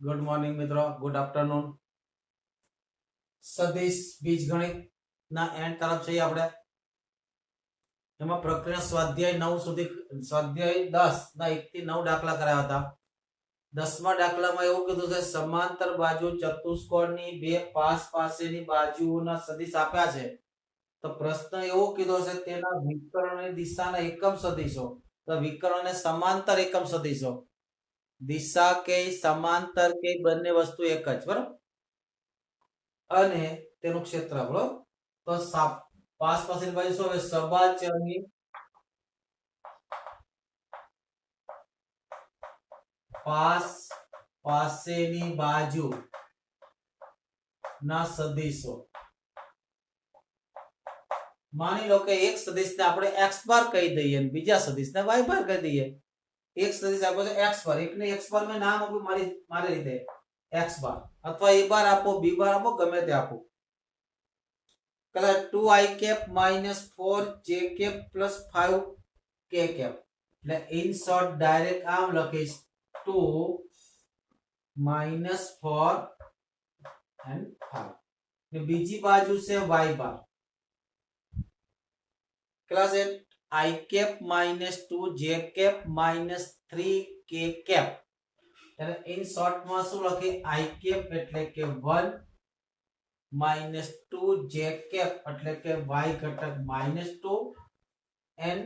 Good morning મિત્રો, good afternoon. સદિશ બીજગણિત ના એન્ડ તરફ જઈએ આપણે. એમાં પ્રકરણ સ્વાધ્યાય 9 સુધી, સ્વાધ્યાય 10 ના 1 થી 9 દાખલા કરાયા હતા. 10મા દાખલામાં એવું કીધું છે સમાંતર બાજુ ચતુષ્કોણની બે પાસ પાસેની બાજુઓના સદિશ આપ્યા છે. તો પ્રશ્ન એવો કીધો છે તેના વિકર્ણની દિશાના એકમ સદિશો. તો વિકર્ણ અને સમાંતર એકમ સદિશો. દિશા કે સમાંતર કે બંને વસ્તુ એક જ, બરાબર. અને તેનું ક્ષેત્રફળ. તો પાસ પાસેની બાજુ શું હવે સબાચરની પાસ પાસેની બાજુ ના સદિશો. માની લો કે એક સદિશને આપણે x બાર કહી દઈએ અને બીજા સદિશને y બાર કહી દઈએ. એક સદિશ આપ્યો છે x બાર, એકને x બાર મેં નામ આપ્યું મારી રીતે x બાર, અથવા a બાર આપો, b બાર આપો, ગમે તે આપો. Colour 2i cap - 4j cap + 5k cap. એટલે ઇન શોર્ટ ડાયરેક્ટ આમ લખીશ 2 - 4 and 5. ને બીજી બાજુ છે y bar. Class I cap - 2j cap - 3k cap. એટલે ઇન શોર્ટ માં શું લખી I cap એટલે કે 1 - 2j cap એટલે કે y ઘટક -2 and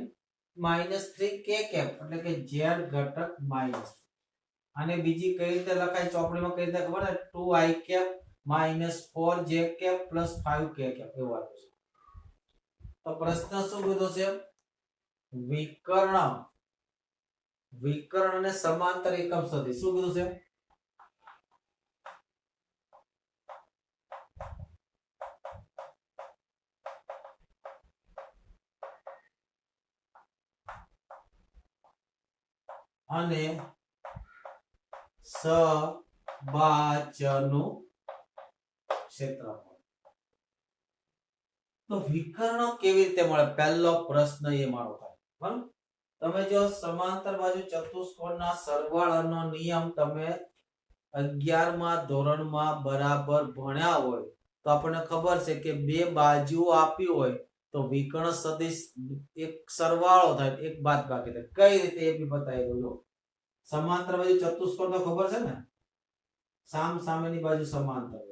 -3k cap એટલે કે z ઘટક માઈનસ. અને બીજી કઈ રીતે લખાય ચોપડીમાં કઈ રીતે ખબર છે 2i cap - 4j cap + 5k cap એવું આપ્યું છે. તો પ્રશ્ન શું કીધો છે વિકર્ણ અને સમાંતર એકમ સદિશ. શું કીધું છે અને સબાચનું ક્ષેત્રફળ. તો વિકર્ણ કેવી રીતે મળે પહેલો પ્રશ્ન એ મારો થાય, બરાબર. તમે જો સમાંતર બાજુ ચતુષ્કોણના સરવાળાનો નિયમ તમે 11મા ધોરણમાં બરાબર ભણ્યા હોય તો આપણને ખબર છે કે બે બાજુઓ આપી હોય તો વિકર્ણ સદિશ એક સરવાળો થાય, એક બાદબાકી થાય. કઈ રીતે એ બી બતાવી દઉં. જો સમાંતર બાજુ ચતુષ્કોણ તો ખબર છે ને, સામ સામેની બાજુ સમાંતર.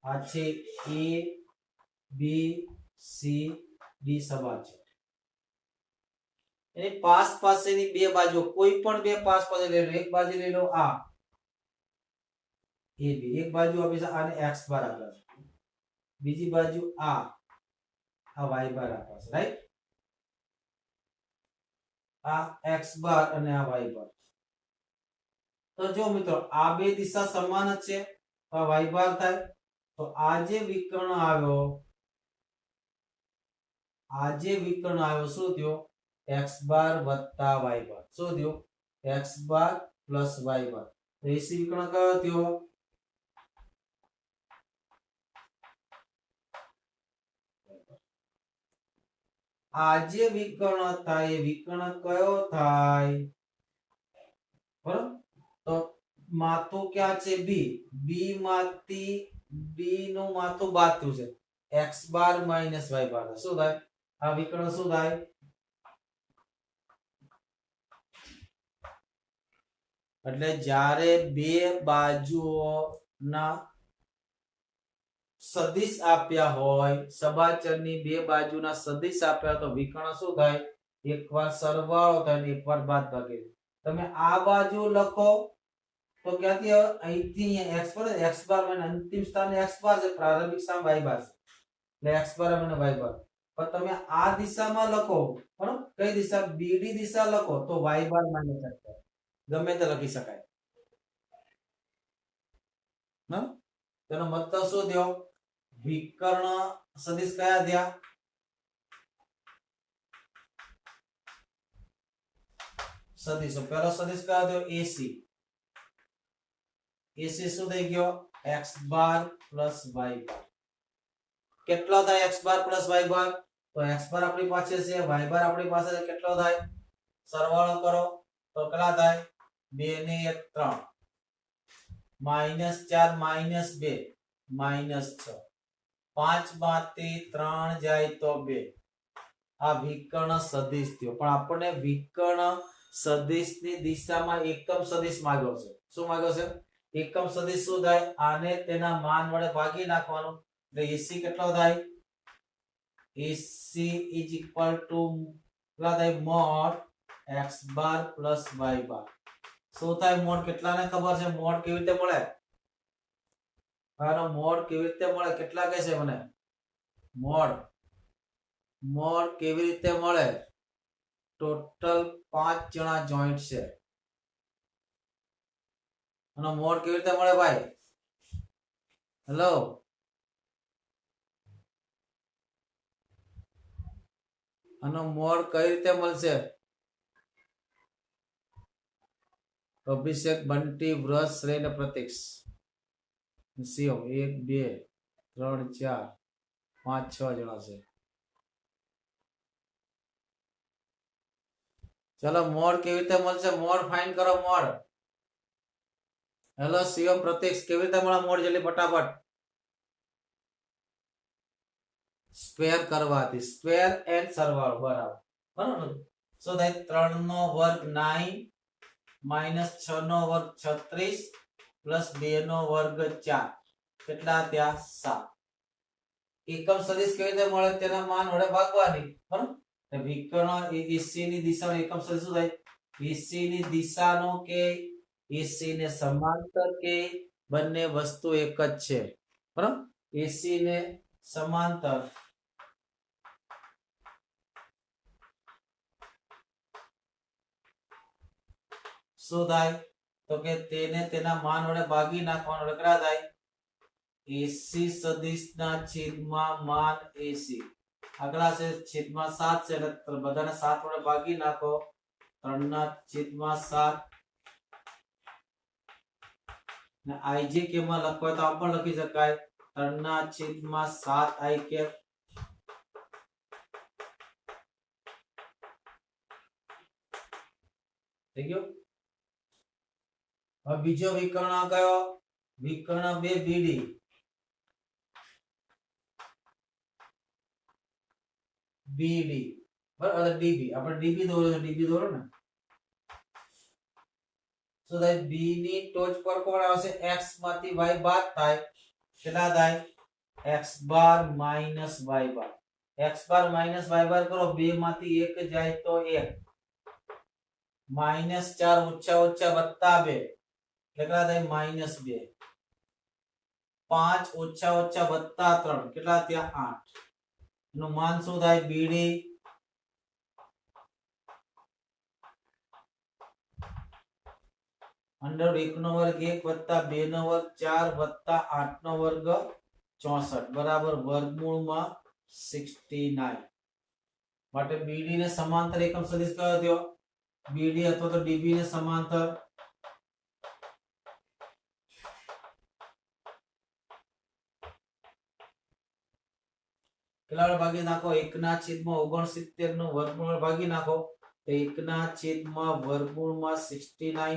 આ છે A B C D સબાચર. એની પાસ પાસેની બે બાજુ કોઈ પણ બે પાસ પાસે લઈ લો. એક બાજુ લઈ લો આ AB, એક બાજુ આપી છે આને x બાર આપે છે, બીજી બાજુ આ y બાર આપે છે, રાઈટ. આ x બાર અને આ y બાર. તો જો મિત્રો આ બે દિશા સમાન જ છે તો આ y બાર થાય. તો આ જે વિકર્ણ આવ્યો શું થયો x બાર વત્તા y બાર. શું થયો x બાર પ્લસ y બાર. તો AC વિકર્ણ કયો થયો આ જે વિકર્ણ થાય એ વિકર્ણ કયો થાય, બરાબર. તો માથું ક્યાં છે b, b માંથી b નું માથું બાદ થયું છે x બાર માઈનસ y બાર. શું થાય આ વિકર્ણ શું થાય એટલે જ્યારે બે બાજુઓના સદિશ આપ્યા હોય, સબાચરની બે બાજુના સદિશ આપ્યા તો વિકર્ણ શું થાય એકવાર સરવાળો થાય અને એકવાર બાદબાકી. તમે આ બાજુ લખો તો ક્યાંથી અહીંથી x પર x બાર મને અંતિમ સ્થાને x બાર છે, પ્રારંભિક સ્થાન y બાર છે એટલે x બાર અને y બાર. પણ તમે આ દિશામાં લખો, બરાબર, કઈ દિશા BD દિશા લખો તો y બાર માઈનસ x બાર ગમે તે લખી શકાય. હા, તેનો મતલબ શું થયો વિકર્ણ સદિશ કયા થયા સદિશો. પહેલો સદિશ કયો થયો AC. AC શું થઈ ગયો x બાર પ્લસ y બાર. કેટલો થાય x બાર પ્લસ y બાર તો x બાર આપણી પાસે છે, y બાર આપણી પાસે છે, કેટલો થાય સરવાળો કરો તો કેટલા થાય 2 ને 1 3 -4 -2 -6 5 માંથી 3 જાય તો 2 આ વિકર્ણ સદિશ થયો પણ આપણને વિકર્ણ સદિશની દિશામાં એકમ સદિશ માંગ્યો છે શું માંગ્યો છે એકમ સદિશ શું થાય આને તેના માન વડે ભાગી નાખવાનું એટલે AC કેટલો થાય AC is equal to કેટલા થાય mod x બાર plus y બાર શું થાય મોડ કેટલાને ખબર છે મોડ કેવી રીતે મળે આનો મોડ કેવી રીતે મળે કેટલા કહે છે મને મોડ કેવી રીતે મળે ટોટલ 5 જણા જોઈન્ટ છે આનો મોડ કેવી રીતે મળે ભાઈ હેલો આનો મોડ કઈ રીતે મળશે અભિષેક બંટી વ્રત શ્રેય ને પ્રતીક્ષ સીઓ 1 2 3 4 5 6 જણા છે ચલો મોડ કેવી રીતે મળશે મોડ ફાઇન્ડ કરો મોડ હેલો સીઓ પ્રતીક્ષ કેવી રીતે મળે મોડ જલ્દી ફટાફટ સ્ક્વેર કરવાથી સ્ક્વેર એન્ડ સરવાળો બરાબર બરાબર સો થાય 3 નો વર્ગ 9 -6 નો વર્ગ 36 પ્લસ 2 નો વર્ગ 4 કેટલા ત્યાં 7 એકમ સદિશ કેવી રીતે મળે તેના માન વડે ભાગવાની બરાબર તો વિકર્ણ AC ની દિશામાં એકમ સદિશ શું થાય AC ની દિશાનો કે AC ને સમાંતર કે બંને વસ્તુ એક જ છે બરાબર AC ને સમાંતર શું થાય તો કે તેને તેના માન વડે ભાગી નાખવાનો કેટલા થાય AC સદિશના છેદમાં માન AC આગલા છે છેદમાં 7 છે એટલે બધાને 7 વડે ભાગી નાખો 3 ના છેદમાં 7 ને IJ કે માં લખો તો આમ પણ લખી શકાય 3 ના છેદમાં 7 I કે થઈ ગયો હવે બીજો વિકર્ણ કયો વિકર્ણ 2 BD BD બરાબર DB આપણે DB દોરો ને so that B ની ટોચ પર કોણ આવશે x માંથી y બાદ થાય કેટલા થાય x બાર માઈનસ y બાર x બાર માઈનસ y બાર કરો 2 માંથી 1 જાય તો 1 -4 ઓછા ઓછા વત્તા 2 કેટલા થાય -2 5 ઓછા ઓછા વત્તા 3 કેટલા થયા 8 નું માન શું થાય BD अंडर 1 નો વર્ગ 1 વત્તા 2 નો વર્ગ 4 વત્તા 8 નો વર્ગ 64 બરાબર વર્ગમૂળમાં 69 માટે BD ને સમાંતર એકમ સદિશ કયો થયો BD અથવા તો DB ને સમાંતર કેટલા ભાગી નાખો 1 ના છેદમાં 69 નું વર્ગમૂળ ભાગી નાખો તો 1 ના છેદમાં વર્ગમૂળમાં 69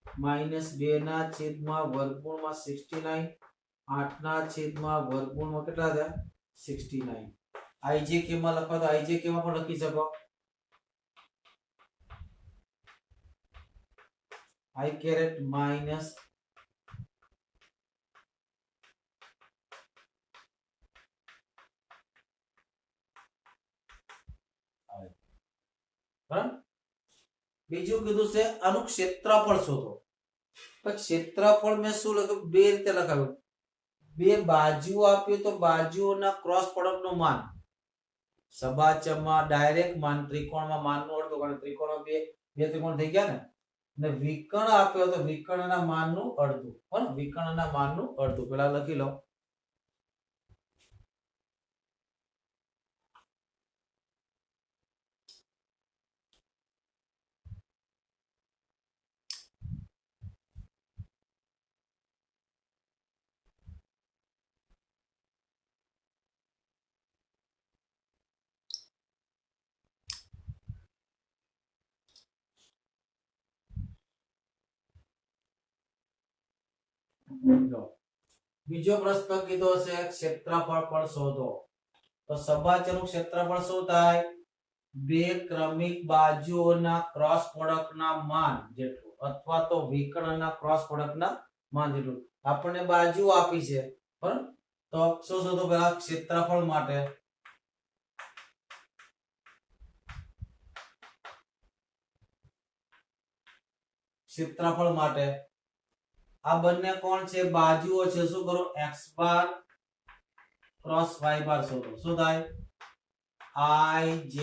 -2 ના છેદમાં વર્ગમૂળમાં 69 8 ના છેદમાં વર્ગમૂળમાં કેટલા થયા 69 IJ કે માં લખો તો IJ કે માં પણ લખી શકો I caret minus બીજું કીધું છે આનું ક્ષેત્રફળ શોધો તો ક્ષેત્રફળ મેં શું લખ્યું બે રીતે લખાવ્યું બે બાજુ આપ્યું તો બાજુઓના ક્રોસ પ્રોડક્ટ નું માન સબાચમાં ડાયરેક્ટ માન ત્રિકોણમાં માનનું અડધું કારણ ત્રિકોણમાં બે ત્રિકોણ થઈ ગયા ને અને વિકર્ણ આપ્યો તો વિકર્ણના માનનું અડધું બરાબર વિકર્ણના માનનું અડધું પેલા લખી લો જો બીજો પ્રશ્ન કીધો છે ક્ષેત્રફળ પણ શોધો તો સબાચરનું ક્ષેત્રફળ શું થાય બે ક્રમિક બાજુઓના ક્રોસ પ્રોડક્ટના માન જેટલું અથવા તો વિકર્ણના ક્રોસ પ્રોડક્ટના માન જેટલું આપણને બાજુ આપી છે બરાબર તો શું શોધો પહેલા ક્ષેત્રફળ માટે ક્ષેત્રફળ માટે આ બંને કોણ છે બાજુઓ છે શું કરો x બાર ક્રોસ y બાર શોધો શું થાય I j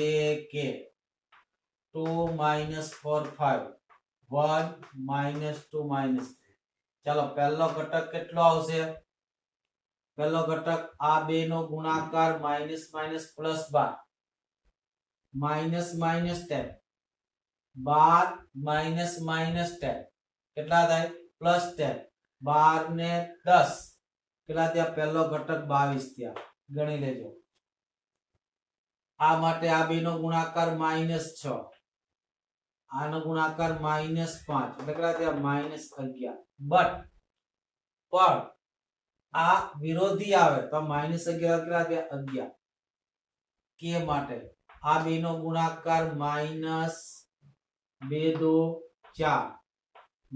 k 2 minus 4 5 1 minus 2 minus 3 ચાલો પહેલો ઘટક કેટલો આવશે પહેલો ઘટક આ બે નો ગુણાકાર minus minus plus 12 minus minus 10 12 minus minus 10 કેટલા થાય પ્લસ 10 12 ને 10 કેટલા થયા પહેલો ઘટક 22 થયા ગણી લેજો આ માટે આ બે નો ગુણાકાર -6 આનો ગુણાકાર -5 એટલે કેટલા થયા -11 બટ પણ આ વિરોધી આવે તો -11 કેટલા થયા 11 કે માટે આ બે નો ગુણાકાર -2 2 4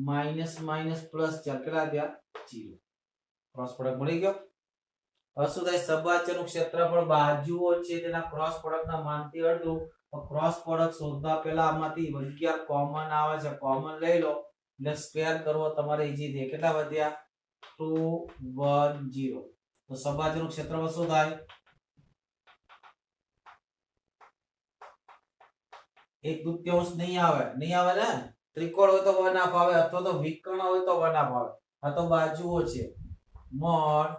માઈનસ માઈનસ પ્લસ 4 કેટલા થયા 0 ક્રોસ પ્રોડક્ટ મળી ગયો હવે શું થાય સબાચરનું ક્ષેત્રફળ બાજુઓ છે તેના ક્રોસ પ્રોડક્ટના માનથી અડધું તો ક્રોસ પ્રોડક્ટ શોધવા પહેલા આમાંથી 11 કોમન આવે છે કોમન લઈ લો એટલે સ્ક્વેર કરવો તમારે ઈઝી છે કેટલા વધ્યા 210 તો સબાચરનું ક્ષેત્રફળ શું થાય 1/2 નહીં આવે ને ત્રિકોણ હોય તો 1/2 આવે અથવા તો વિકર્ણ હોય તો 1/2 આવે આ તો બાજુઓ છે મોડ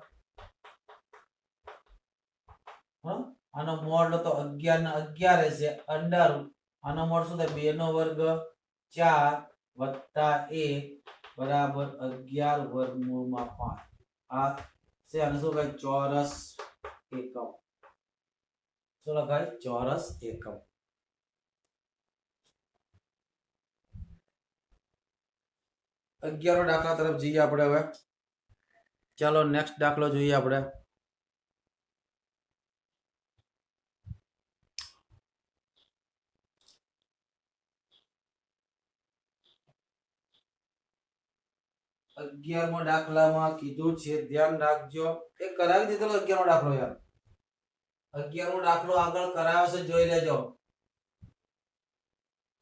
આનો મોડ તો 11 ને 11 રહેશે અંડર આનો મોડ શું થાય 2 નો વર્ગ 4 વત્તા 1 બરાબર 11 વર્ગમૂળમાં 5 આ છે આને શું કહે ચોરસ એકમ શું લખાય ચોરસ એકમ 11 દાખલા તરફ જઈએ આપણે હવે ચાલો નેક્સ્ટ દાખલો જોઈએ આપણે 11મો દાખલામાં કીધું છે ધ્યાન રાખજો એ કરાવી દીધેલો 11મો દાખલો યાર 11મો દાખલો આગળ કરાવ્યો છે જોઈ લેજો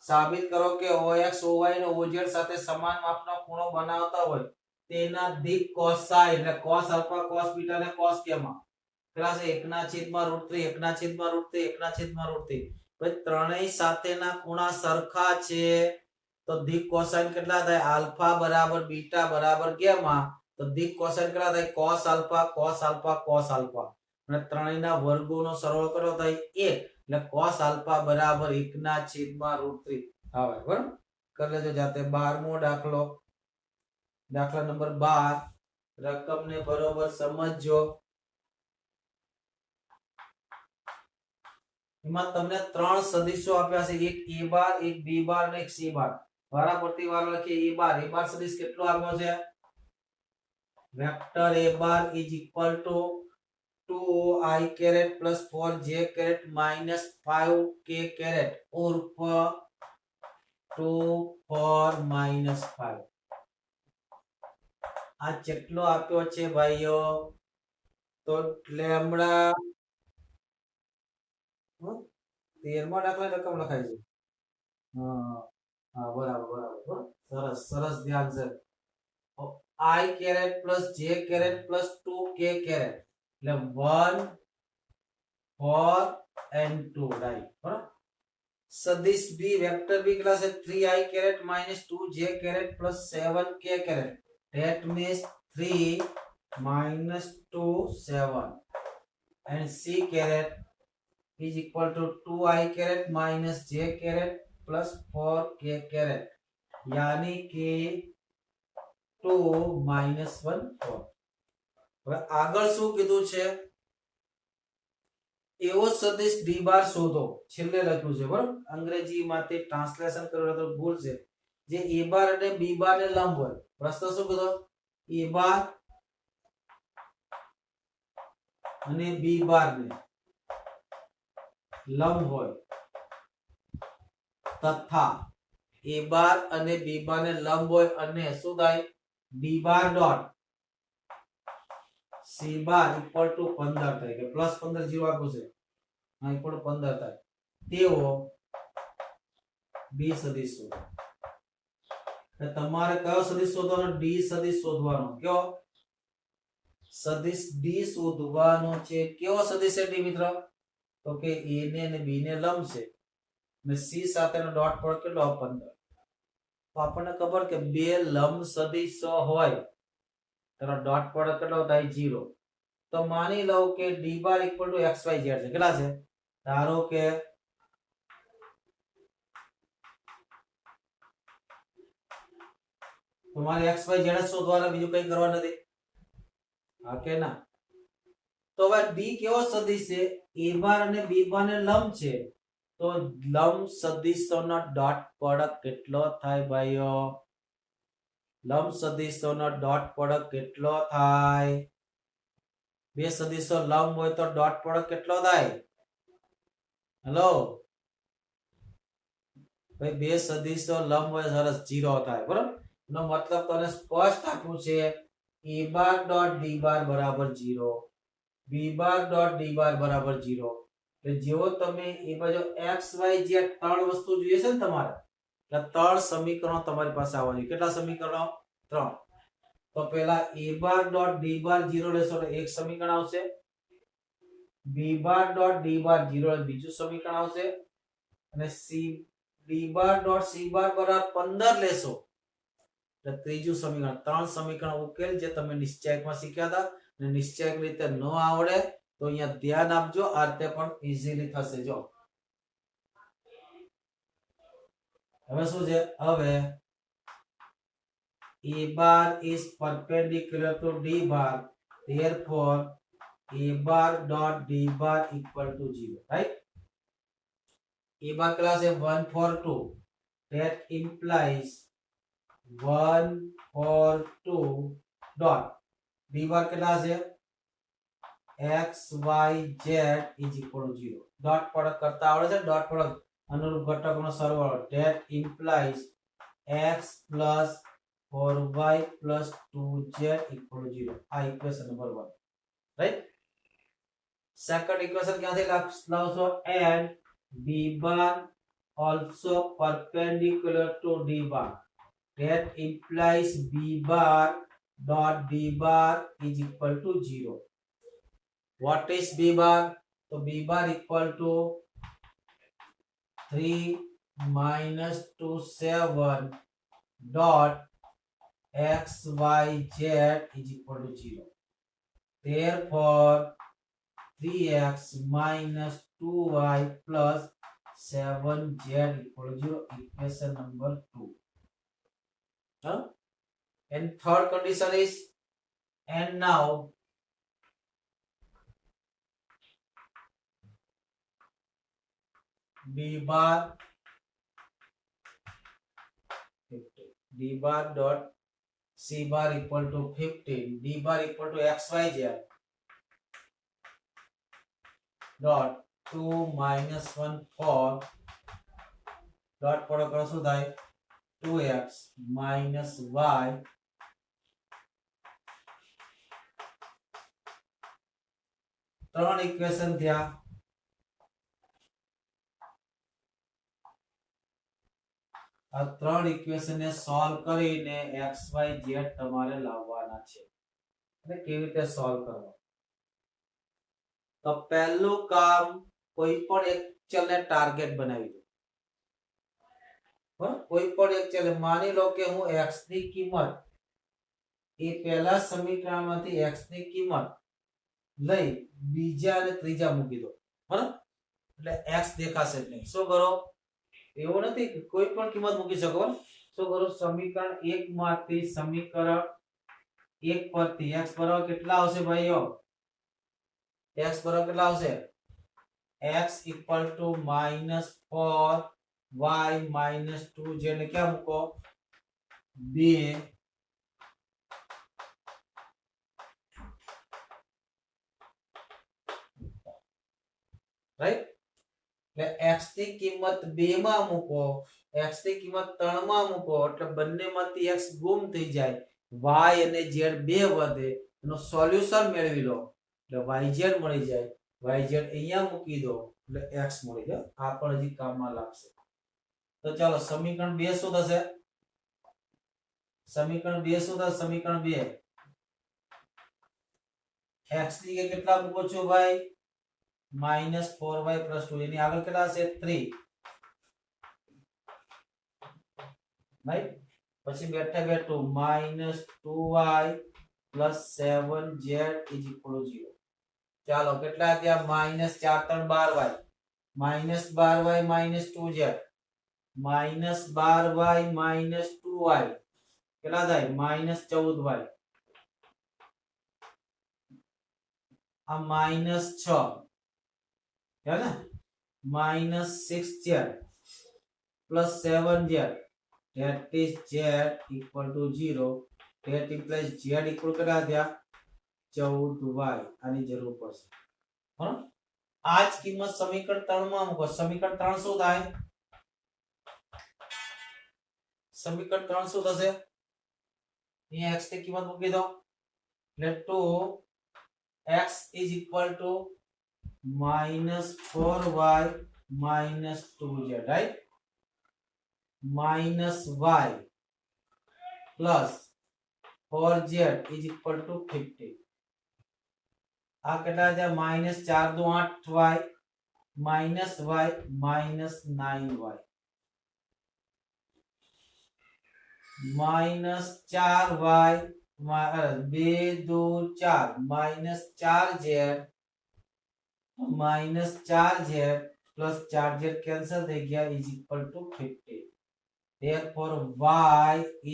સાબિત કરો કે OX OY નો OZ સાથે સમાન માપનો ખૂણો બનાવતા હોય તેના દિક કોસાઈ એટલે cos આલ્ફા cos બીટા ને cos ગામા કેટલા છે 1/√3 1/√3 1/√3 ભાઈ ત્રણેય સાથેના ખૂણા સરખા છે તો દિક કોસાઇન કેટલા થાય આલ્ફા બરાબર બીટા બરાબર ગામા તો દિક કોસાઇન કેટલા થાય cos alpha cos alpha cos alpha અને ત્રણેયના વર્ગોનો સરવાળો કેટલો થાય 1 એટલે cos આલ્ફા બરાબર 1/√3 આવે બરાબર કરી લેજો જાતે 12મો દાખલો દાખલા નંબર 12 રકમને બરોબર સમજજો એમાં તમને ત્રણ સદિશો આપ્યા છે એક a બાર એક b બાર અને એક c બાર વારા પરથી વાર લખીએ a બાર સદિશ કેટલો આવ્યો છે vector a bar is equal to 2i caret plus 4j caret minus 5k caret ઉર્ફ 2 4 minus 5 આ કેટલો આપ્યો છે ભાઈઓ તો લેમ્બડા 13મા દાખલા રકમ લખાય છે હા બરાબર સરસ સરસ ધ્યાન છે i caret plus j caret plus 2k caret એટલે 1 4 and 2 રાઈટ બરાબર સદિશ b વેક્ટર b કેટલા છે 3i caret minus 2j caret plus 7k caret that means 3 minus 2 7 and c caret is equal to 2i caret minus j caret plus 4k caret यानी कि 2 minus 1 4 હવે આગળ શું કીધું છે એવો સદિશ d બાર શોધો છેલ્લે લખ્યું છે બરાબર અંગ્રેજીમાંથી ટ્રાન્સલેશન કરેલું તો ભૂલ છે જે a બાર અને b બાર ને લંબ હોય પ્રશ્ન શું કીધો એ બાર અને બી બાર ને લંબ હોય તથા એ બાર અને બી બાર ને લંબ હોય અને શું થાય D bar dot C bar equal to 15 થાય કે પ્લસ 15 0 આપ્યું છે હા ઇક્વલ ટુ 15 થાય તેવો બી સદિશ શોધો એટલે તમારે કયો સદિશ શોધવાનો ડી સદિશ શોધવાનો કયો સદિશ ડી શોધવાનો છે કેવો સદિશ છે ડી મિત્ર તો કે a ને અને b ને લંબ છે અને c સાથેનો ડોટ પ્રોડક્ટ કેટલો 15 તો આપણને ખબર કે બે લંબ સદિશો હોય તો ડોટ પ્રોડક્ટ કેટલો થાય 0 તો માની લો કે d bar equal to xyz છે કેટલા છે ધારો કે તમારે xyz જ શોધવાના બીજું કંઈ કરવા નથી હા કે ના તો હવે d કેવો સદિશ છે a બાર અને b બાર ને લંબ છે તો લંબ સદિશોનો ડોટ પ્રોડક્ટ કેટલો થાય ભાઈઓ લંબ સદિશોનો ડોટ પ્રોડક્ટ કેટલો થાય બે સદિશો લંબ હોય તો ડોટ પ્રોડક્ટ કેટલો થાય હેલો ભાઈ બે સદિશો લંબ હોય સરસ 0 થાય બરાબર નો મતલબ તને સ્પષ્ટ આપ્યું છે a બાર ડોટ d બાર બરાબર 0 b બાર ડોટ d બાર બરાબર 0 કે જેવો તમે એ બાજુ x y z ત્રણ વસ્તુ જોઈએ છે ને તમારે એટલે ત્રણ સમીકરણો તમારી પાસે આવવાની કેટલા સમીકરણો ત્રણ તો પહેલા a બાર ડોટ d બાર 0 લેશો તો એક સમીકરણ આવશે b બાર ડોટ d બાર 0 બીજું સમીકરણ આવશે અને c d બાર ડોટ c બાર બરાબર 15 લેશો તો ત્રીજું સમીકરણ ત્રણ સમીકરણ ઉકેલ જે તમે નિશ્ચયકમાં શીખ્યા હતા અને નિશ્ચયક રીતે ન આવડે તો અહીંયા ધ્યાન આપજો આ રીતે પણ ઈઝીલી થશે જો હવે શું છે હવે a bar is perpendicular to d bar therefore a bar dot d bar equal to 0 right a bar class is 1 4 2 that implies 1 4 2 dot d bar class है x y z is equal to 0 dot product करता आवड़े છે dot product અનુરૂપ ઘટકોનો સરવાળો that implies x plus 4y plus 2z equal to 0 આ equation number 1 right second equation ક્યાંથી લાવશો and b bar also perpendicular to d bar that implies b bar dot d bar is equal to 0 what is b bar so b bar equal to 3 minus 2 7 dot x y z is equal to 0 therefore 3x minus 2y plus 7z equal to 0 equation number 2 and third condition is and now b bar dot c bar equal to 15 d bar equal to xyz dot 2 minus 1 4 dot product also થાય 2x minus y ત્રણ equation થયા આ ત્રણ equation ને solve કરીને xyz તમારે લાવવાના છે એટલે કેવી રીતે સોલ્વ કરવા તો પહેલું કામ કોઈ પણ એક ચલને ટાર્ગેટ બનાવી દો કોઈ પણ એક ચલ માની લો કે હું x ની કિંમત એ પહેલા સમીકરણમાંથી x ની કિંમત લઈ બીજા અને ત્રીજા મૂકી દો બરાબર એટલે x દેખાશે જ નહીં શું કરો એવું નથી કે કોઈ પણ કિંમત મૂકી શકો શું કરો સમીકરણ 1 માંથી સમીકરણ 1 પરથી x બરાબર કેટલા આવશે ભાઈઓ x બરાબર કેટલા આવશે x equal to -4 y -2 જેને ક્યાં મૂકો 2 રાઈટ એટલે x ની કિંમત 2 માં મૂકો x ની કિંમત 3 માં મૂકો એટલે બંનેમાંથી x ગુમ થઈ જાય y અને z બે વધે એનો સોલ્યુશન મેળવી લો એટલે yz મળી જાય yz અહીંયા મૂકી દો એટલે x મળી જાય આ પણ હજી કામમાં લાગશે તો ચાલો સમીકરણ 2 શું થશે સમીકરણ 2 શું થશે સમીકરણ 2 x ની કેટલા મૂકો છો ભાઈ -4y + 2 એની આગળ કેટલા છે 3 રાઈટ પછી બેઠા બેઠું -2y + 7z = 0 ચાલો કેટલા થયા -4 3 12y -12y - 2z -12y - 2y કેટલા થાય -14y આ -6 है ना -6z + 7z that is z = 0 that implies z equal કેટલા થયા 14y આની જરૂર પડશે બરાબર આ જ કિંમત સમીકરણ 3 માં મૂકો સમીકરણ 3 શું થાય સમીકરણ 3 શું થશે અહીંયા x ની કિંમત મૂકી દો એટલે 2x = -4y - 2z right -y plus 4z = 50 આ કેટલા છે -4 દુ 8y -y -9y -4y 2 દુ 4 -4z -4z plus 4z cancel થઈ ગયા = 50 therefore y =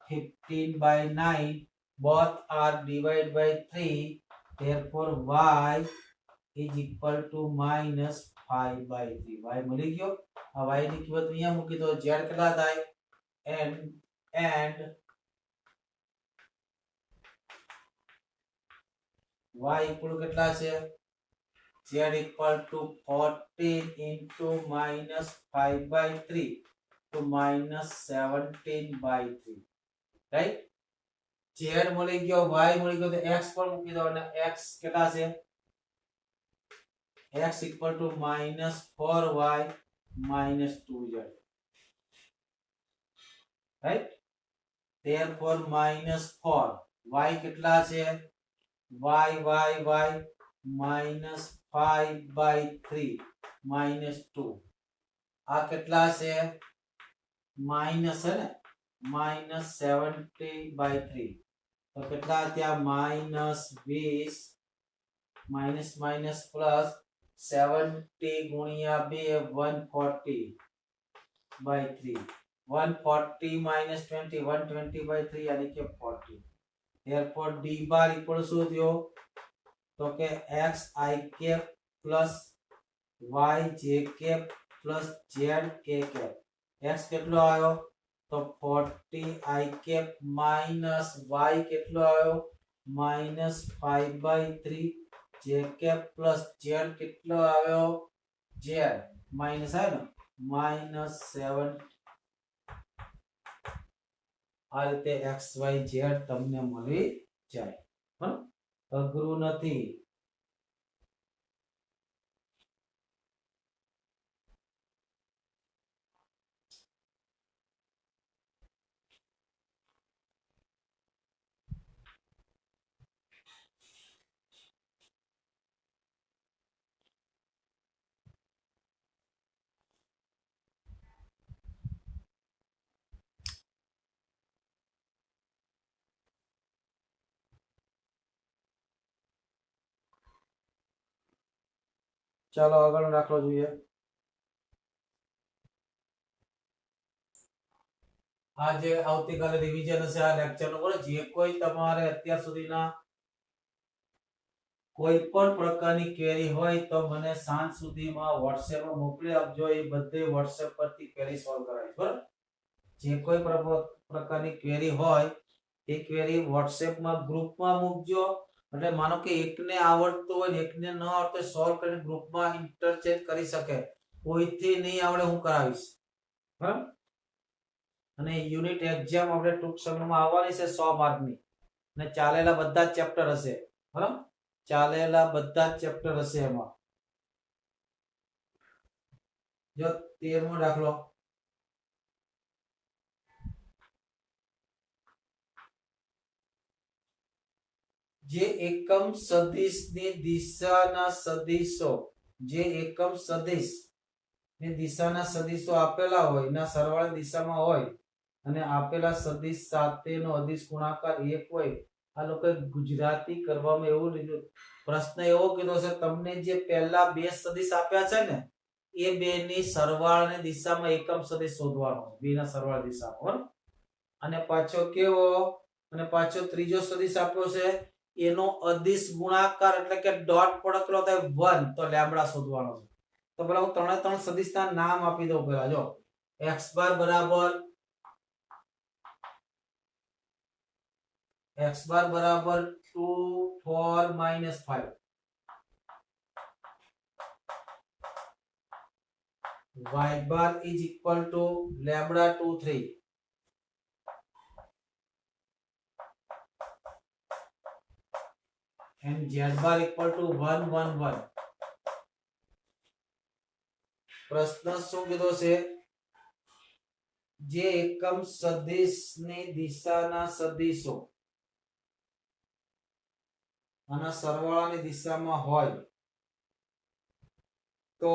-15/9 both are divided by 3 therefore y = -5/3 y મળી ગયો આ y ની કિંમત અહીંયા મૂકી દો z કેટલા થાય and y equal કેટલા છે z = 14 into -5/3 to -17/3 right z મળી ગયો y મળી ગયો તો x પર મૂકી દો અને x કેટલા છે x = -4y - 2z right therefore -4 y કેટલા છે y -5/3 -2 આ કેટલા છે માઈનસ છે ને -70/3 તો કેટલા ત્યાં -20 માઈનસ માઈનસ પ્લસ 70 ગુણ્યા 2 140/3 140 - 20 120/3 यानी कि 40 therefore d bar equal શું થયો તો કે x I cap plus y j cap plus z k cap x કેટલો આવ્યો તો 40 I cap minus y કેટલો આવ્યો -5/3 j cap plus z કેટલો આવ્યો z માઈનસ આવ્યો ને -7 આ રીતે x y z તમને મળી જાય બરાબર અઘરું નથી ચાલો આગળનો દાખલો જોઈએ આજે આવતીકાલે રિવિઝન હશે આ લેક્ચર નું બરાબર જે કોઈ તમારે અત્યાર સુધીના કોઈ પણ પ્રકારની ક્વેરી હોય તો મને સાંજ સુધીમાં WhatsApp માં મોકલી આપજો એ બધે WhatsApp પરથી ક્વેરી સોલ્વ કરાવીશ બરાબર જે કોઈ પ્રકારની ક્વેરી હોય એ ક્વેરી WhatsApp માં ગ્રુપમાં મૂકજો એટલે માનો કે એકને આવડતું હોય ને એકને ન આવડતું સોલ્વ કરીને ગ્રુપમાં ઇન્ટરચેન્જ કરી શકે, કોઈથી નહીં આવડે હું કરાવીશ, બરાબર. અને યુનિટ એક્ઝામ આપણે ટૂંક સમયમાં આવવાની છે 100 માર્કની, અને ચાલેલા બધા જ ચેપ્ટર હશે, બરાબર. ચાલેલા બધા જ ચેપ્ટર હશે એમાં. જો 13મો દાખલો, જે એકમ સદિશની દિશાના સદિશો, જે એકમ સદિશ ની દિશાના સદિશો આપેલા હોય એના સરવાળા દિશામાં હોય અને આપેલા સદિશ સાથેનો અદિશ ગુણાકાર 1 હોય, આ લોકો ગુજરાતી કરવામાં એવું લીધું. પ્રશ્ન એવો કીધો છે તમને જે પહેલા બે સદિશ આપ્યા છે ને એ બે ની સરવાળાની દિશામાં એકમ સદિશ શોધવાનો, બે ના સરવાળા દિશામાં, બરાબર. અને પાછો કેવો, અને પાછો ત્રીજો સદિશ આપ્યો છે એનો અદિશ ગુણાકાર એટલે કે ડોટ પ્રોડક્ટ કેટલો થાય 1, તો લેમ્બડા શોધવાનો છે. તો પેલા હું ત્રણે ત્રણ સદિશના નામ આપી દઉં. પેલા જો x બાર બરાબર -2 4 -5, y bar is equal to lambda 2 3, and z bar equal to 1 1 1. પ્રશ્ન શું કીધો છે? જે એકમ સદિશની દિશાના સદિશો આના સરવાળાની દિશામાં હોય તો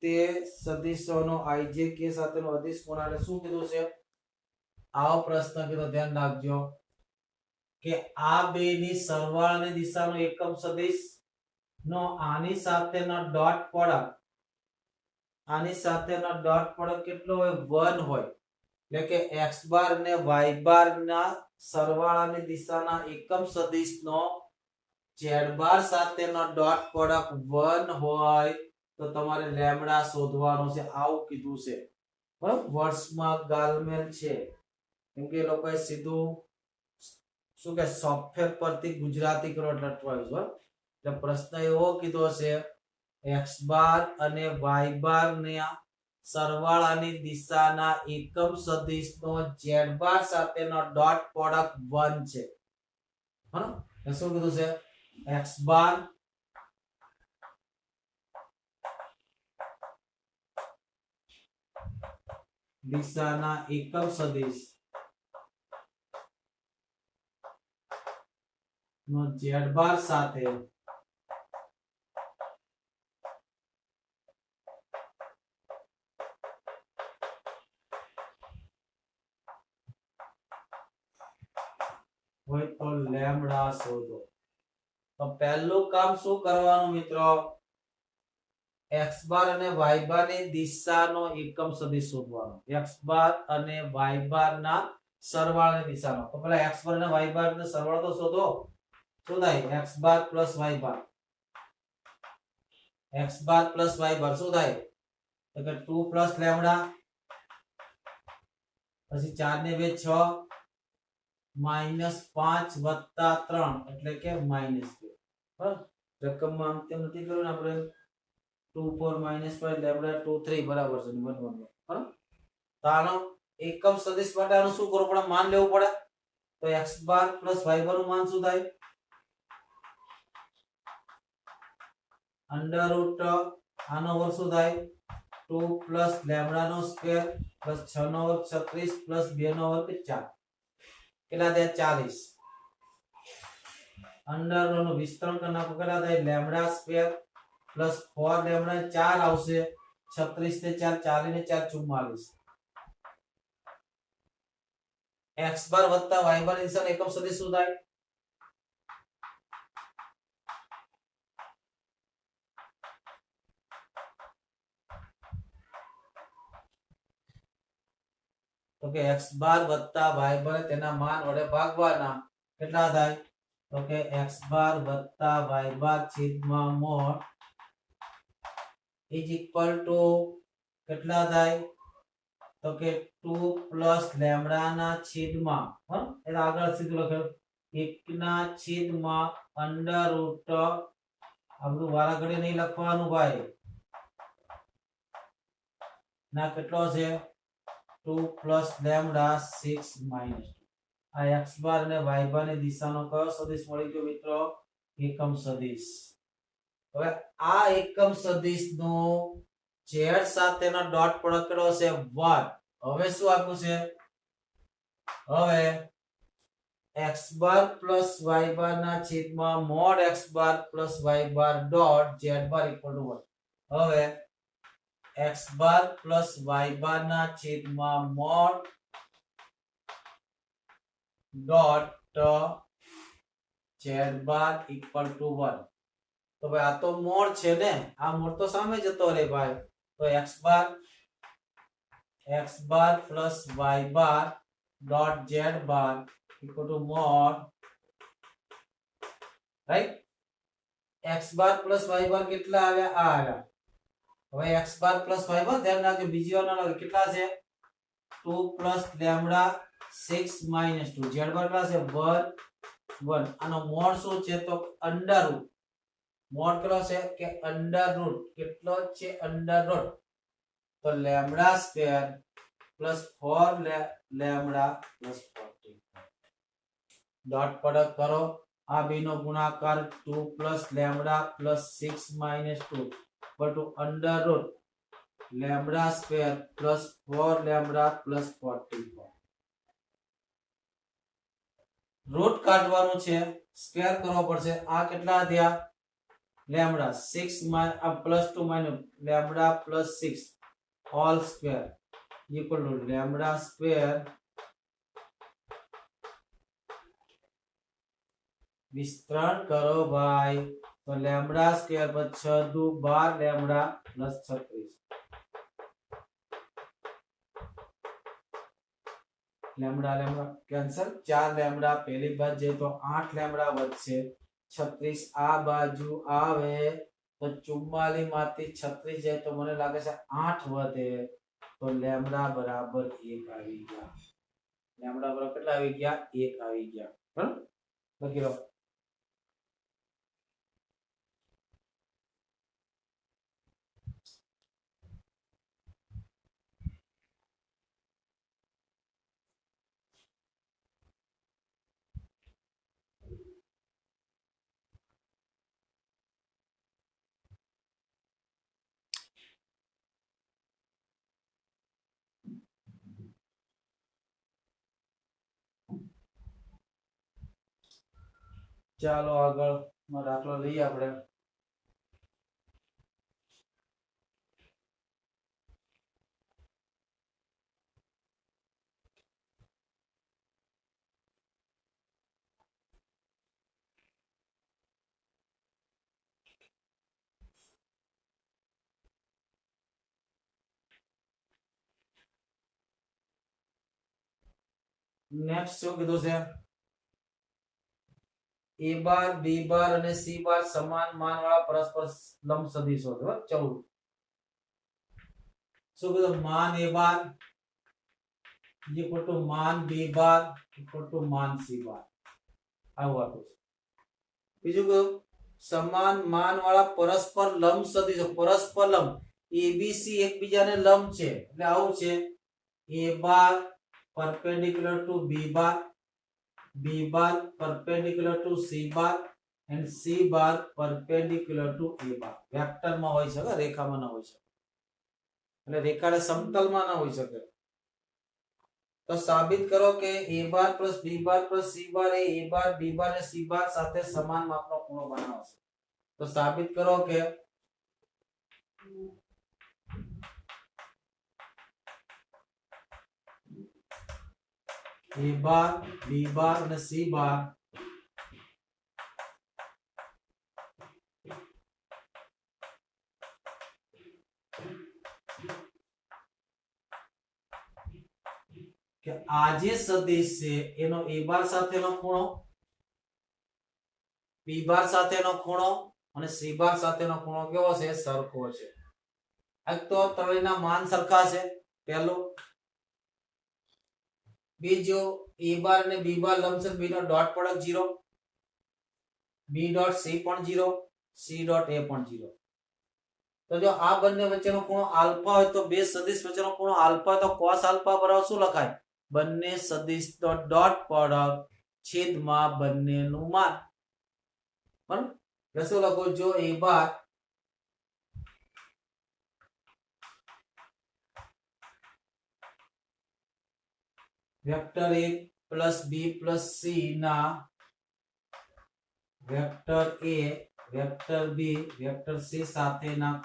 તે સદિશોનો ijk સાથેનો અદિશ ગુણાકાર શું કીધું છે? આવો પ્રશ્ન કીધો, ધ્યાન રાખજો કે આ બે ની સરવાળાની દિશાનો એકમ સદિશ નો આની સાથેનો ડોટ પ્રોડક્ટ, આની સાથેનો ડોટ પ્રોડક્ટ કેટલો હોય? 1 હોય. એટલે કે x બાર અને y બાર ના સરવાળાની દિશાના એકમ સદિશનો z બાર સાથેનો ડોટ પ્રોડક્ટ 1 હોય તો તમારે લેમ્બડા શોધવાનો છે, આવું કીધું છે, બરાબર. વર્ષમાં ગાલમેલ છે કેમ કે એ લોકોએ સીધું શું કે સોફ્ટવેર પરથી ગુજરાતી કરો એટલે અટવાયું, બરાબર. એટલે પ્રશ્ન એવો કીધો છે x બાર અને y બાર ના સરવાળાની દિશાના એકમ સદિશનો z બાર સાથેનો ડોટ પ્રોડક્ટ 1 છે, બરાબર. શું કીધું છે? x બાર દિશાના એકમ સદિશ નો z બાર સાથે હોય તો લેમ્બડા શોધો. તો પહેલું કામ શું કરવાનું મિત્રો? x બાર અને y બાર ની દિશાનો એકમ સદિશ શોધવાનો, x બાર અને y બાર ના સરવાળાની દિશાનો. તો પહેલા x બાર અને y બાર નો સરવાળો તો શોધો. શું થાય? x બાર પ્લસ y બાર, x બાર પ્લસ y બાર શું થાય? તો કે 2 પ્લસ લેમ્બડા, પછી 4 ને 2 6 -5 વત્તા 3 એટલે કે -2, બરાબર. રકમમાં આમ તેમ નથી કર્યું ને આપણે 2 4 -5 લેમ્બડા 2 3 બરાબર છે 1 1, બરાબર. તો આનો એકમ સદિશ માટે આનું શું કરવું પડે? માન લેવું પડે. તો x બાર પ્લસ y બાર નું માન શું થાય? અંડર રૂટ આનો વર્ગ શું થાય? 2 પ્લસ લેમ્બડા નો સ્ક્વેર પ્લસ 6 નો વર્ગ 36 પ્લસ 2 નો વર્ગ 4, કેટલા થાય? 40. અંડર નો વિસ્તરણ કરી નાખો, કેટલા થાય? લેમ્બડા સ્ક્વેર પ્લસ 4 લેમ્બડા 4 આવશે, 36 ને 4 40 ને 4 44. x બાર વત્તા y બાર ની દિશાનો એકમ સદિશ શું થાય? તો કે x બાર વત્તા y બાર તેના માન વડે ભાગવાના, કેટલા થાય? તો કે x બાર વત્તા y બાર છેદમાં mod is equal to કેટલા થાય? તો કે 2 પ્લસ લેમ્બડા ના છેદમાં, એટલે આગળ સીધું લખેલું એકના છેદમાં અંડર રૂટ આ બધું વારા ઘડી નહીં લખવાનું ભાઈ ના કેટલો છે 2 પ્લસ લેમ્ડા 6 માઇનસ આ x બાર અને y બાર ની દિશાનો કયો સદિશ મળી ગયો મિત્રો એકમ સદિશ હવે આ એકમ સદિશનો z સાથેનો ડોટ પ્રોડક્ટ કેટલો છે 1 હવે શું આપ્યું છે હવે x બાર પ્લસ y બાર ના છેદમાં mode x bar plus y bar dot z bar equal to 1 હવે x બાર પ્લસ y બાર ના છેદમાં mode dot z bar equal to 1 તો ભાઈ આ તો મોડ છે ને આ મોડ તો સામે જતો રહે ભાઈ તો x bar plus y bar dot z bar equal to mode right x bar plus y બાર કેટલા આવ્યા આ આવ્યા હવે x બાર પ્લસ y બાર ધ્યાન રાખજો બીજી વાર ના લાગે કેટલા છે 2 પ્લસ લેમ્ડા 6 માઈનસ 2 z બાર કેટલા છે 1 આનો મોડ શું છે તો અંડર રૂટ મોડ કેટલો છે કે અંડર રૂટ કેટલો છે અંડર રૂટ તો lambda square plus 4 lambda plus 40 dot product કરો આ બે નો ગુણાકાર 2 plus lambda plus 6 minus 2 equal to under root lambda square plus 4 lambda plus 40 root કાઢવાનું છે સ્ક્વેર કરવો પડશે આ કેટલા થયા lambda 6 plus 2 minus lambda plus 6 whole square equal to lambda square વિસ્તરણ કરો ભાઈ તો લેમ્ડા સ્ક્વેર પર 6 દુ 12 lambda plus 36 lambda lambda cancel 4 lambda પહેલી બાજુ જાય તો 8 લેમ્ડા વધશે 36 આ બાજુ આવે તો 44 માંથી 36 જાય તો મને લાગે છે 8 વધે તો લેમ્ડા બરાબર 1 આવી ગયા લેમ્ડા બરાબર કેટલા આવી ગયા 1 આવી ગયા બરાબર લખી લો ચાલો આગળ દાખલો લઈએ આપણે નેક્સ્ટ શું કીધું છે a બાર b બાર અને c બાર સમાન માન વાળા પરસ્પર લંબ સદિશો છે 14 શું કીધું માન a બાર ઇક્વલ ટુ માન b બાર ઇક્વલ ટુ માન c બાર આવું આપ્યું છે બીજું કીધું સમાન માન વાળા પરસ્પર લંબ સદિશો પરસ્પર લંબ abc એકબીજાને લંબ છે એટલે આવું છે a bar perpendicular to b bar b bar perpendicular to c bar and c bar perpendicular to a bar vector માં હોય છે રેખામાં ના હોય છે એટલે રેખાને સમતલમાં ના હોય શકે તો સાબિત કરો કે a bar plus b bar plus c bar A a bar b bar અને c bar સાથે સમાન માપનો ખૂણો બનાવશે તો સાબિત કરો કે a bar b bar અને c bar કે આ જે સદિશ છે એનો a bar સાથેનો ખૂણો b bar સાથેનો ખૂણો અને c bar સાથેનો ખૂણો કેવો છે સરખો છે આ તો ત્રણેયના માન સરખા છે પહેલો બીજો a બાર અને b બાર લંબચોરસ b નો dot product 0, b dot c પણ 0, c ડોટ a પણ 0. તો જો આ બંને વચ્ચેનો ખૂણો આલ્ફા હોય તો બે સદિશ વચ્ચેનો ખૂણો આલ્ફા તો cos આલ્ફા બરાબર શું લખાય? બંને સદિશ નો ડોટ પ્રોડક્ટ છેદમાં બંનેનું માન. બરાબર? એટલે શું લખો? જો a bar vector a plus b plus c ના vector a vector b vector c સાથેના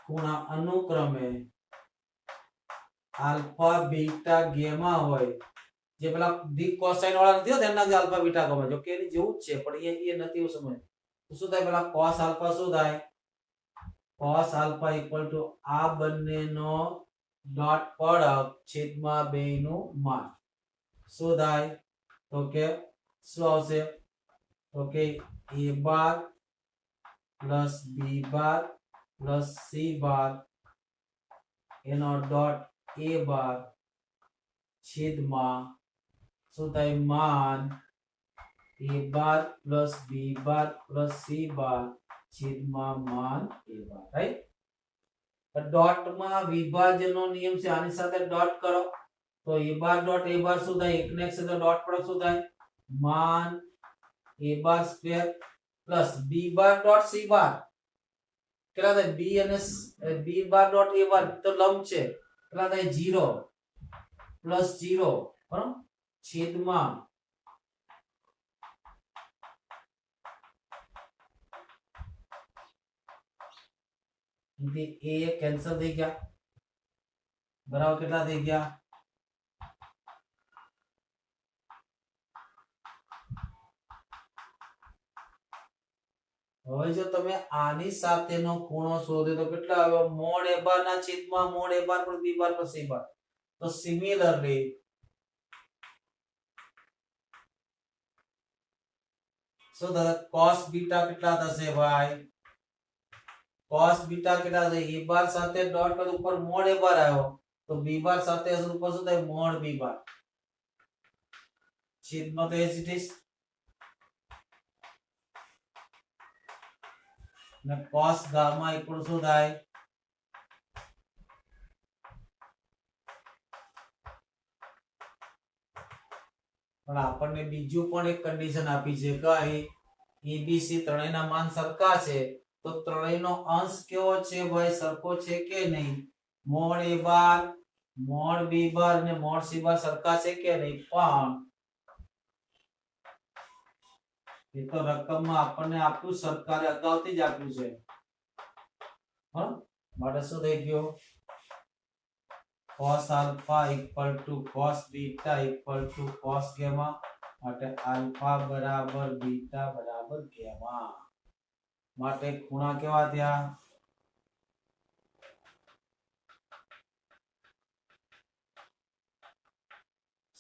ખૂણા અનુક્રમે આલ્ફા બીટા ગેમા હોય. જે પેલા બિગ કોસાઇન વાળા નથી હોતા એના જે આલ્ફા બીટા ગમે, જો કે એની જેવું જ છે પણ એ નથી એવું સમજ. તો શું થાય? પેલા cos આલ્ફા શું થાય? cos આલ્ફા ઇક્વલ ટુ આ બંનેનો ડોટ પ્રોડક્ટ છેદમાં બેયનું માન. શું થાય? તો કે શું આવશે? તો કે a bar plus b bar plus c બાર એનો ડોટ a બાર છેદમાં શું થાય? માન a bar plus b bar plus c બાર છેદમાં માન a બાર. રાઈટ? ડોટ માં વિભાજનનો નિયમ છે, આની સાથે ડોટ કરો તો a બાર ડોટ a બાર શું થાય? એક ને એક સાથે ડોટ પ્રોડક્ટ શું થાય? માન a bar square plus b bar dot c બાર કેટલા થાય? b અને b બાર ડોટ a બાર તો લંબ છે, કેટલા થાય? 0 પ્લસ 0, બરાબર? છેદમાં એ કેન્સલ થઈ ગયા, બરાબર? કેટલા થઈ ગયા? હવે જો તમે આની સાથેનો ખૂણો શોધો તો કેટલા આવ્યો? મોડ a બાર ના છેદમાં મોડ a બાર પર b બાર પર c બાર. તો સિમિલરલી શું થશે? cos બીટા કેટલા થશે ભાઈ? cos બીટા કેટલા થશે? a બાર સાથે ડોટ પર ઉપર મોડ a બાર આવ્યો તો b બાર સાથે ઉપર શું થાય? મોડ b બાર છેદમાં તો એજ ઇટ ઇઝ ને cos ગામા ઇક્વલ શું થાય? પણ આપણને બીજું પણ એક કન્ડિશન આપી છે કે abc ત્રણેયના માન સરખા છે તો ત્રણેયનો અંશ કેવો છે ભાઈ? સરખો છે કે નહીં? Mode a bar mode b બાર અને મોડ c બાર સરખા છે કે નહીં? પણ એ તો રકમમાં આપણને આપ્યું, સરકારે અગાઉથી જ આપ્યું છે. હા, માટે શું થઈ ગયું? cos alpha equal to cos beta equal to cos gamma માટે alpha બરાબર beta બરાબર gamma. માટે ખૂણા કેવા થયા?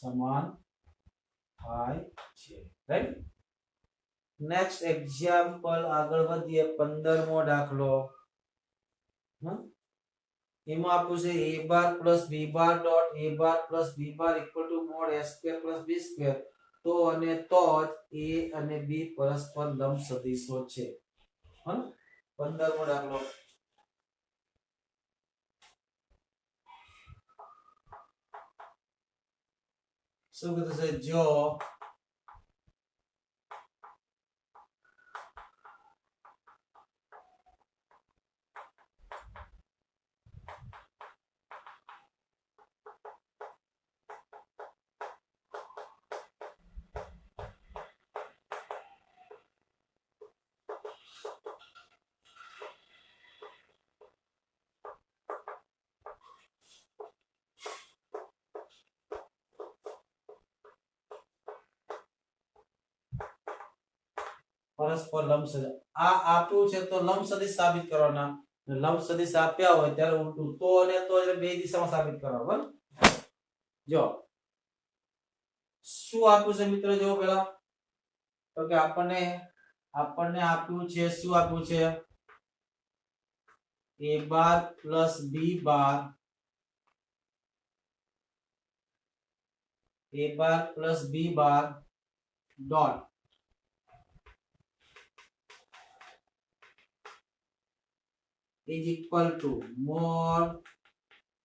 સમાન થાય છે. રાઈટ? નેક્સ્ટ એક્ઝામ્પલ આગળ વધીએ. 15મો દાખલો. એમાં આપ્યું છે a bar plus b bar dot a bar plus b bar equal to mode a square plus b square. તો અને તો જ a અને b પરસ્પર લંબ સદિશો છે. 15મો દાખલો. શું કીધું છે? જો પરસ્પર લંબ સદિશ આ આપ્યું છે તો લંબ સદિશ સાબિત કરવાના. લંબ સદિશ આપ્યા હોય ત્યારે ઉલટું તો અને તો એટલે બે દિશામાં સાબિત કરવા. બરાબર? જો શું આપ્યું છે મિત્રો? જો પેલા તો કે આપણને આપ્યું છે, શું આપ્યું છે? a bar plus b bar A bar plus B bar dot is equal to mod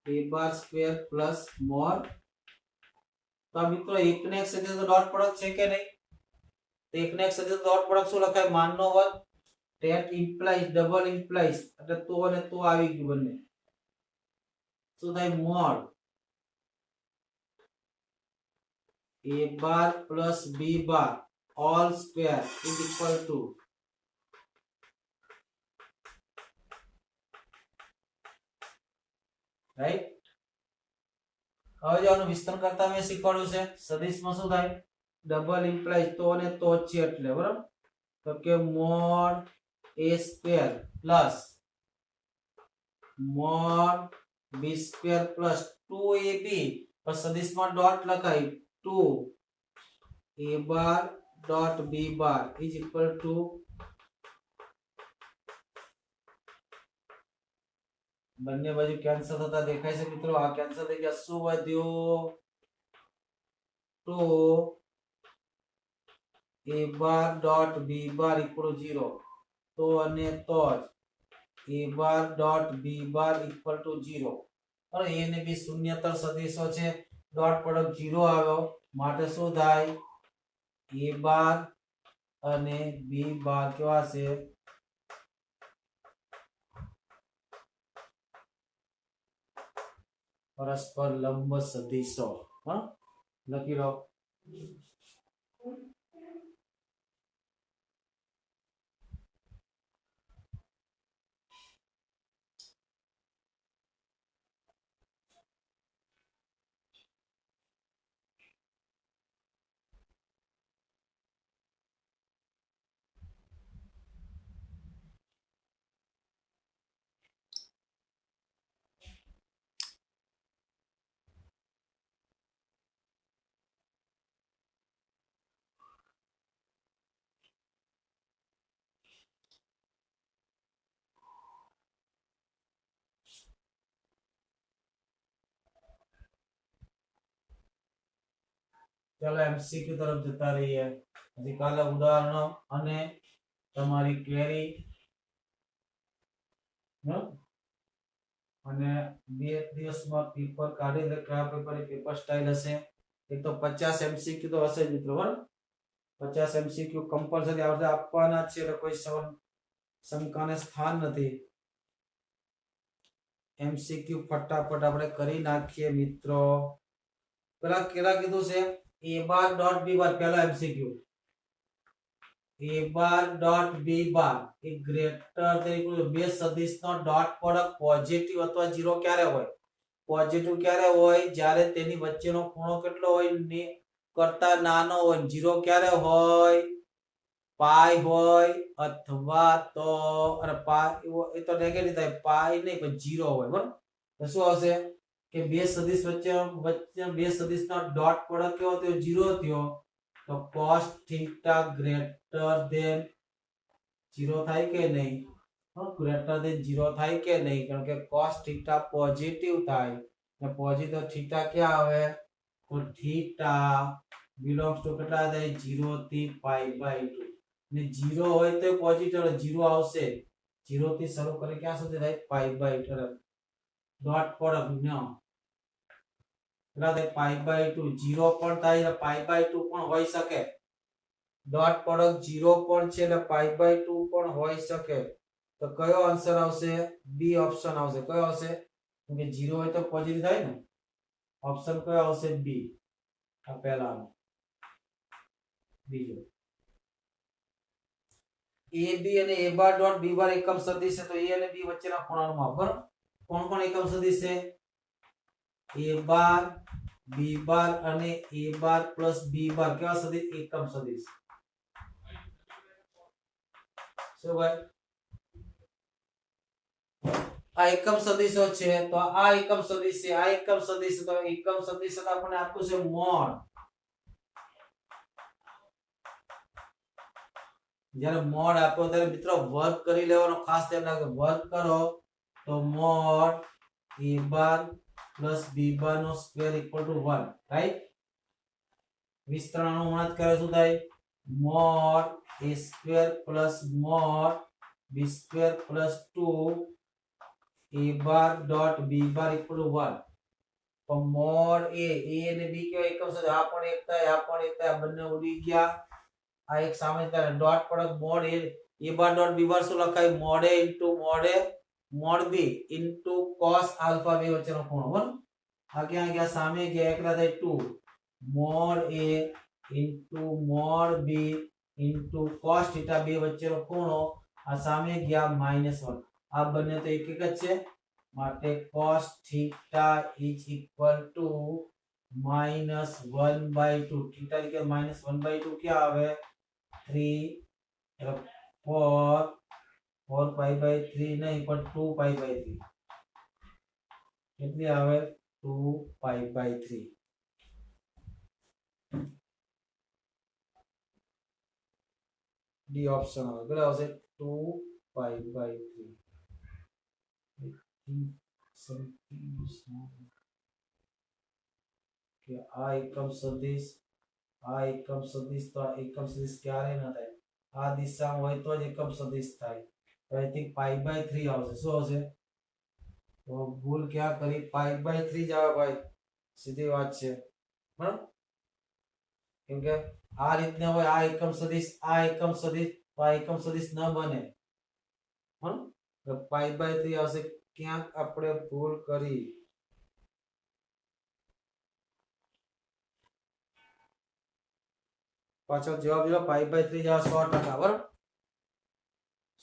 A bar square plus mod. तो मित्रों एक ने एक સાથે તો ડોટ પ્રોડક્ટ છે કે નહીં? તો એક ને એક સાથે તો ડોટ પ્રોડક્ટ શું લખાય? માનનો વર્ગ that implies double implies એટલે તો અને તો આવી ગયું બંને શું થાય? Mode a bar plus b bar all square is equal to right. હવે જો આનું વિસ્તરણ કરતા મેં શીખવાડ્યું છે સદિશમાં શું થાય? ડબલ ઇમ્પ્લાઇઝ તો અને તો જ છે એટલે બરાબર. તો કે mode a square plus mode b square plus 2ab પર સદિશમાં ડોટ લખાય 2 a bar dot b bar is equal to બંને બાજુ કેન્સલ થતા દેખાય છે મિત્રો. આ કેન્સલ થઈ ગયા. શું વધ્યું? 2 a bar dot b bar equal 0 તો અને તો જ a bar dot b bar equal to 0 અને a ને b શૂન્યતર સદિશો છે. ડોટ પ્રોડક્ટ 0 આવ્યો માટે શું થાય? a બાર અને b બાર કેવા છે? પરસ્પર લંબ સદિશો. હા લખી લો. चलो एमसीक्यू तरफ जता रहीए. हजी काले उदाहरणों અને તમારી ક્વેરી અને બે દિવસમાં પેપર કાઢી લે. કયા પેપર એ પેપર સ્ટાઇલ હશે? એક તો 50 એમસીક્યુ તો હશે જ મિત્રો. બરાબર 50 એમસીક્યુ કમ્પલસરી આવડે આપવાના છે એટલે કોઈ શંકાને સ્થાન નથી. એમસીક્યુ ફટાફટ આપણે કરી નાખીએ મિત્રો. પેલા કેલા કીધું છે? a bar dot b bar પહેલા MCQ a bar dot b bar A greater than બે સદિશનો ડોટ પ્રોડક્ટ પોઝિટિવ અથવા 0 ક્યારે હોય? પોઝિટિવ ક્યારે હોય? જ્યારે તેની વચ્ચેનો ખૂણો કેટલો હોય? ને કરતા નાનો હોય. 0 ક્યારે હોય? પાઈ હોય અથવા તો અને પાઈ એ તો નેગેટિવ થાય. પાઈ નહીં પણ 0 હોય. બરાબર તો શું આવશે કે બે સદિશ વચ્ચે બે સદિશનો ડોટ પ્રોડક્ટ કેવો થયો? 0 થયો. તો cos થીટા ગ્રેટર ધેન 0 થાય કે નહીં? ગ્રેટર ધેન 0 થાય કે નહીં? કારણ કે cos થીટા પોઝિટિવ થાય ને પોઝિટિવ થીટા ક્યાં આવે? તો થીટા બિલોંગ્સ ટુ કેટલા થાય? 0 થી π/2 ને 0 હોય તો પોઝિટિવ 0 આવશે. 0 થી શરૂ કરી ક્યાં સુધી થાય? π/2 ડોટ પ્રોડક્ટ નો π/2 0 પણ થાય એટલે π/2 પણ હોઈ શકે. ડોટ પ્રોડક્ટ 0 પણ છે એટલે π/2 પણ હોઈ શકે. તો કયો આન્સર આવશે? બી ઓપ્શન આવશે. કયો આવશે? કે 0 હોય તો પોઝિટિવ થાય ને. ઓપ્શન કયો આવશે? બી. આ પહેલાનો. બીજો a b અને a બાર ડોટ b બાર એકમ સદિશ છે. તો a અને b વચ્ચેના ખૂણાનું માપ. બરાબર કોણ કોણ એકમ સદિશ છે? a બાર b બાર અને a બાર પ્લસ b બાર કેવા સદિશ? એકમ સદિશ. શું ભાઈ? આ એકમ સદિશો છે. તો આ એકમ સદિશ છે, આ એકમ સદિશ છે. તો એકમ સદિશ આપણને આપ્યું છે મોડ. જ્યારે મોડ આપ્યો ત્યારે મિત્રો વર્ગ કરી લેવાનો. ખાસ ધ્યાન રાખજો વર્ગ કરો તો mod a bar plus b bar નો સ્ક્વેર ઇક્વલ ટુ 1 રાઈટ. વિસ્તરણનું ગુણાંક કરે શું થાય mod a square plus mod b square plus 2 a bar dot b bar equal to 1 તો mod a અને b કેવો એકમ સદિશ આ પણ એક થાય આ પણ એક થાય આ બંને ઉડી ગયા આ એક સામે થાય dot product mod a bar dot b bar શું લખાય mod a into mod b into cos alpha બે વચ્ચેનો ખૂણો બરાબર આ ક્યાં ગયા સામે ગયા એકલા થાય 2 mod a into mod b into cos theta બે વચ્ચેનો ખૂણો આ સામે ગયા -1 આ બંને તો એક એક જ છે માટે cos theta is equal to -1/2 theta એટલે -1/2 क्या આવે 3 4 4π/3 नहीं पर 2π/3 कितनी आवे 2π/3 डी ऑप्शन આવે કેટલા આવશે 2π/3 કે આ એકમ સદિશ તો આ એકમ સદિશ ક્યારે ન થાય આ દિશામાં હોય તો જ એકમ સદિશ થાય તો આઈ થિંક π/3 આવશે શું આવશે તો ભૂલ ક્યાં કરી π/3 જ આવે ભાઈ સીધી વાત છે બરાબર કેમ કે આ રીતના હોય આ એકમ સદિશ તો આ એકમ સદિશ ન બને બરાબર તો π/3 આવશે ક્યાંક આપણે ભૂલ કરી પાછો જવાબ જો π/3 આવે 100% બરાબર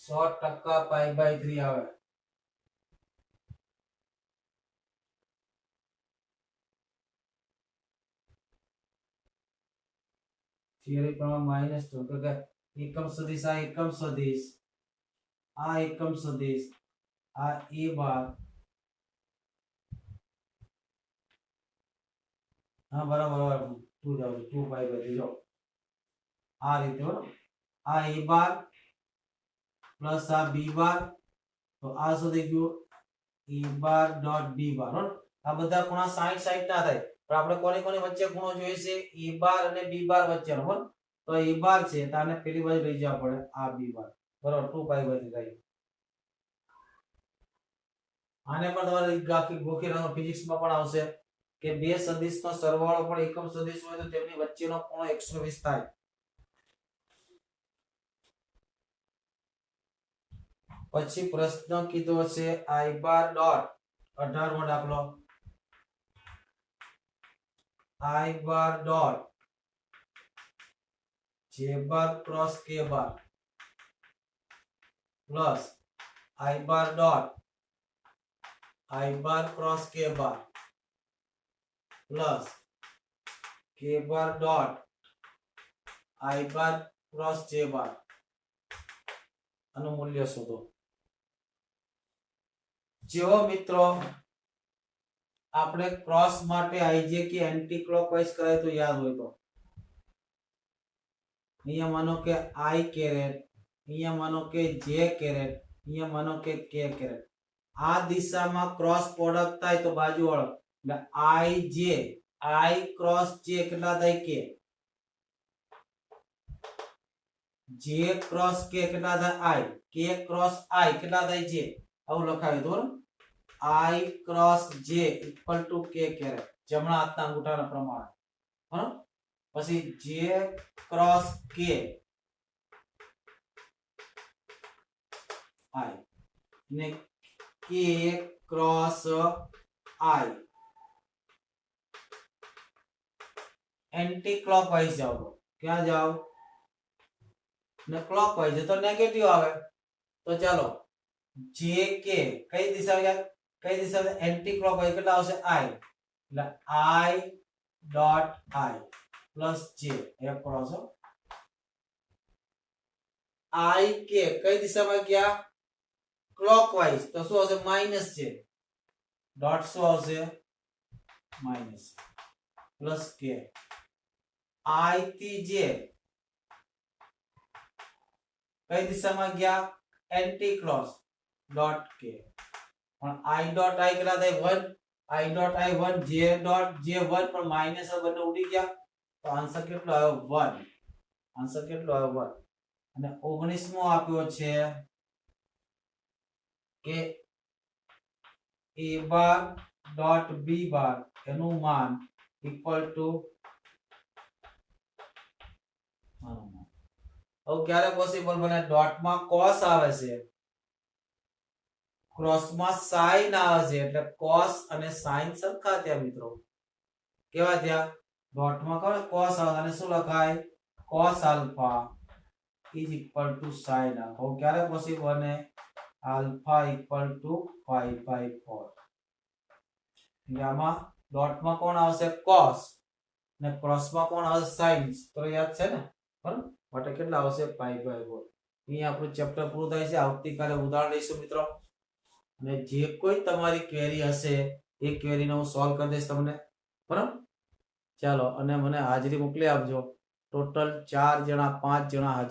100% π/3 આવે થિયરી પ્રમાણે -2 કે એકમ સદિશ આ એકમ સદિશ આ a બાર હા બરાબર 2 જાવ 2π/3 જો આ રીતે બરાબર આ a બાર પ્લસ આ b બાર તો આ સુધી ગયું a બાર ડોટ b બાર બરાબર આ બધા ખૂણા 60 60 ના થાય પણ આપણે કોની કોની વચ્ચે ખૂણો જોઈએ છે a બાર અને b બાર વચ્ચેનો બરાબર તો a બાર છે તો આને પેલી બાજુ લઈ જવા પડે આ b બાર બરાબર 2π/3 થાય આને પણ તમારે ગ્રાફિક ગોખેરાનો ફિઝિક્સમાં પણ આવશે કે બે સદિશનો સરવાળો પણ એકમ સદિશ હોય તો તેમની વચ્ચેનો ખૂણો 120 થાય પછી પ્રશ્ન કીધો છે i બાર ડોટ 18મો દાખલો i bar dot j bar cross k bar plus i bar dot i bar cross k bar plus k bar dot i bar cross j બાર આનું મૂલ્ય શોધો જો મિત્રો આપણે ક્રોસ માટે ij કે એન્ટી ક્લોકવાઇઝ કરાય તો યાદ હોય તો અહીંયા માનો કે i કેરેટ અહીંયા માનો કે j કેરેટ અહીંયા માનો કે k કેરેટ આ દિશામાં ક્રોસ પ્રોડક્ટ થાય તો બાજુ વાળો એટલે i ક્રોસ j કેટલા થાય k j ક્રોસ k કેટલા થાય i k ક્રોસ i કેટલા થાય j આવું લખાવ્યું તો i cross j equal to k caret જમણા હાથના અંગૂઠાના પ્રમાણે બરાબર પછી j ક્રોસ k i ને k cross i anti clockwise जाओ क्या जाओ ने क्लॉकवाइज तो नेगेटिव आवे तो चलो जे के कई दिशा में कई दिशा में एंटी क्लॉकवाइज કેટલા આવશે i એટલે i dot i plus j એ પડાવશો i કે કઈ દિશામાં ગયા ક્લોકવાઇઝ તો શું આવશે માઈનસ j ડોટ શું આવશે માઈનસ પ્લસ k i થી j કઈ દિશામાં ગયા એન્ટી ક્લોક ડોટ k પણ i ડોટ i કેટલા થાય 1 i dot i 1 j dot j 1 પણ માઈનસ બંને ઉડી ગયા તો આન્સર કેટલો આવ્યો 1. આન્સર કેટલો આવ્યો 1. અને 19મો આપ્યો છે કે a બાર ડોટ b બાર એનું માન ઇક્વલ ટુ હવે ક્યારે પોસિબલ બને? ડોટમાં cos આવે છે, ક્રોસમાં sin આવે છે, એટલે cos અને sin સરખા થયા મિત્રો. કેવા થયા? ડોટમાં કોણ cos આવે અને શું લખાય? cos alpha is equal to sin alpha. હવે ક્યારે પોસિબલ બને? Alpha equal to 5/4. એટલે આમાં ડોટમાં કોણ આવશે? cos અને ક્રોસમાં કોણ આવશે? sin. તો યાદ છે ને? બરાબર. માટે કેટલા આવશે? 5/4. અહીં આપણું ચેપ્ટર પૂરું થાય છે. આવતીકાલે ઉદાહરણ લઈશું મિત્રો. અને જે કોઈ તમારી ક્વેરી હશે એ ક્વેરીને હું સોલ્વ કરી દઈશ તમને. બરાબર. ચાલો, અને મને હાજરી મોકલી આપજો. ટોટલ 4 જણા 5 જણા હાજરી